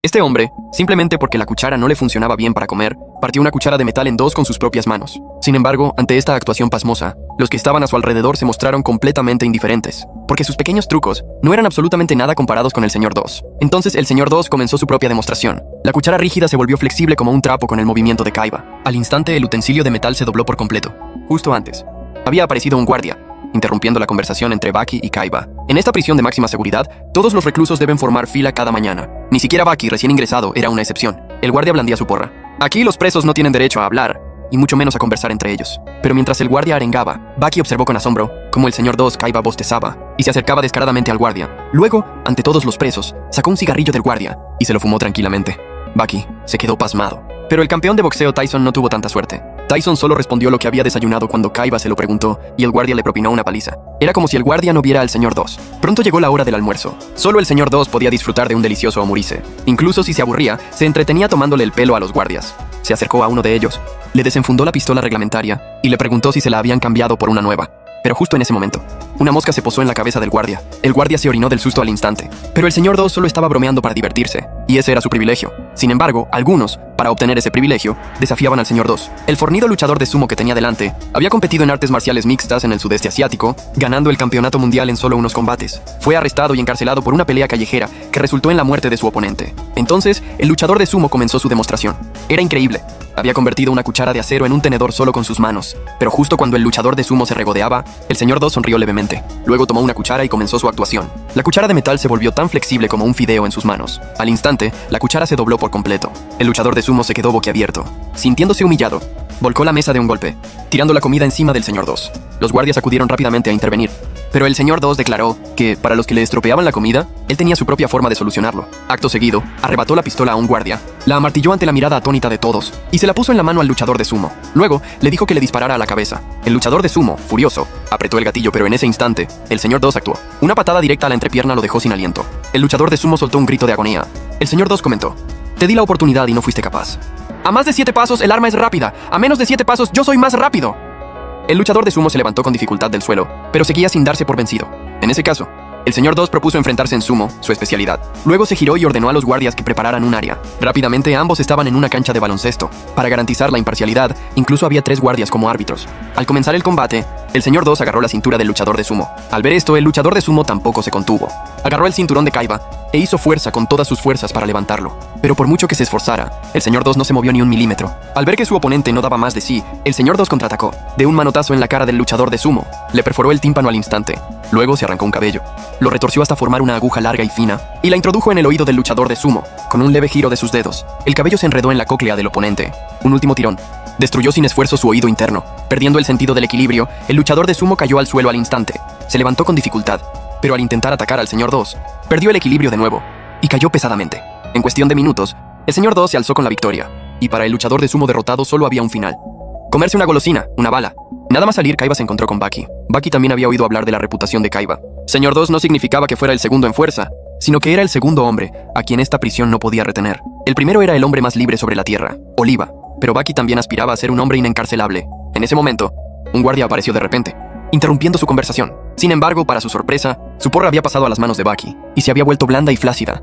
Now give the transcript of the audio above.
Este hombre, simplemente porque la cuchara no le funcionaba bien para comer, partió una cuchara de metal en dos con sus propias manos. Sin embargo, ante esta actuación pasmosa, los que estaban a su alrededor se mostraron completamente indiferentes, porque sus pequeños trucos no eran absolutamente nada comparados con el Señor 2. Entonces el Señor 2 comenzó su propia demostración. La cuchara rígida se volvió flexible como un trapo con el movimiento de Kaiba. Al instante, el utensilio de metal se dobló por completo. Justo antes, había aparecido un guardia, interrumpiendo la conversación entre Baki y Kaiba. En esta prisión de máxima seguridad, todos los reclusos deben formar fila cada mañana. Ni siquiera Baki, recién ingresado, era una excepción. El guardia blandía su porra. Aquí los presos no tienen derecho a hablar, y mucho menos a conversar entre ellos. Pero mientras el guardia arengaba, Baki observó con asombro cómo el Señor 2 Kaiba bostezaba y se acercaba descaradamente al guardia. Luego, ante todos los presos, sacó un cigarrillo del guardia y se lo fumó tranquilamente. Baki se quedó pasmado. Pero el campeón de boxeo Tyson no tuvo tanta suerte. Tyson solo respondió lo que había desayunado cuando Kaiba se lo preguntó y el guardia le propinó una paliza. Era como si el guardia no viera al Señor 2. Pronto llegó la hora del almuerzo. Solo el Señor 2 podía disfrutar de un delicioso omurice. Incluso si se aburría, se entretenía tomándole el pelo a los guardias. Se acercó a uno de ellos, le desenfundó la pistola reglamentaria y le preguntó si se la habían cambiado por una nueva. Pero justo en ese momento, una mosca se posó en la cabeza del guardia. El guardia se orinó del susto al instante. Pero el Señor 2 solo estaba bromeando para divertirse, y ese era su privilegio. Sin embargo, algunos, para obtener ese privilegio, desafiaban al Señor 2. El fornido luchador de sumo que tenía delante había competido en artes marciales mixtas en el sudeste asiático, ganando el campeonato mundial en solo unos combates. Fue arrestado y encarcelado por una pelea callejera que resultó en la muerte de su oponente. Entonces, el luchador de sumo comenzó su demostración. Era increíble. Había convertido una cuchara de acero en un tenedor solo con sus manos. Pero justo cuando el luchador de sumo se regodeaba, el Señor 2 sonrió levemente. Luego tomó una cuchara y comenzó su actuación. La cuchara de metal se volvió tan flexible como un fideo en sus manos. Al instante, la cuchara se dobló por completo. El luchador de sumo se quedó boquiabierto. Sintiéndose humillado, volcó la mesa de un golpe, tirando la comida encima del Señor 2. Los guardias acudieron rápidamente a intervenir. Pero el Señor 2 declaró que, para los que le estropeaban la comida, él tenía su propia forma de solucionarlo. Acto seguido, arrebató la pistola a un guardia, la amartilló ante la mirada atónita de todos, y se la puso en la mano al luchador de sumo. Luego, le dijo que le disparara a la cabeza. El luchador de sumo, furioso, apretó el gatillo, pero en ese instante, el Señor 2 actuó. Una patada directa a la entrepierna lo dejó sin aliento. El luchador de sumo soltó un grito de agonía. El Señor 2 comentó: "Te di la oportunidad y no fuiste capaz. A más de 7 pasos, el arma es rápida. A menos de 7 pasos, yo soy más rápido". El luchador de sumo se levantó con dificultad del suelo, pero seguía sin darse por vencido. En ese caso, el Señor 2 propuso enfrentarse en sumo, su especialidad. Luego se giró y ordenó a los guardias que prepararan un área. Rápidamente ambos estaban en una cancha de baloncesto. Para garantizar la imparcialidad, incluso había 3 guardias como árbitros. Al comenzar el combate, el Señor 2 agarró la cintura del luchador de sumo. Al ver esto, el luchador de sumo tampoco se contuvo. Agarró el cinturón de Kaiba e hizo fuerza con todas sus fuerzas para levantarlo. Pero por mucho que se esforzara, el Señor 2 no se movió ni un milímetro. Al ver que su oponente no daba más de sí, el Señor 2 contraatacó. De un manotazo en la cara del luchador de sumo, le perforó el tímpano al instante. Luego se arrancó un cabello. Lo retorció hasta formar una aguja larga y fina, y la introdujo en el oído del luchador de sumo. Con un leve giro de sus dedos, el cabello se enredó en la cóclea del oponente. Un último tirón destruyó sin esfuerzo su oído interno. Perdiendo el sentido del equilibrio, el luchador de sumo cayó al suelo al instante. Se levantó con dificultad, pero al intentar atacar al Señor 2, perdió el equilibrio de nuevo, y cayó pesadamente. En cuestión de minutos, el Señor 2 se alzó con la victoria, y para el luchador de sumo derrotado solo había un final: comerse una golosina, una bala. Nada más salir, Kaiba se encontró con Baki. Baki también había oído hablar de la reputación de Kaiba. Señor 2 no significaba que fuera el segundo en fuerza, sino que era el segundo hombre a quien esta prisión no podía retener. El primero era el hombre más libre sobre la tierra, Oliva, pero Baki también aspiraba a ser un hombre inencarcelable. En ese momento, un guardia apareció de repente, interrumpiendo su conversación. Sin embargo, para su sorpresa, su porra había pasado a las manos de Baki, y se había vuelto blanda y flácida.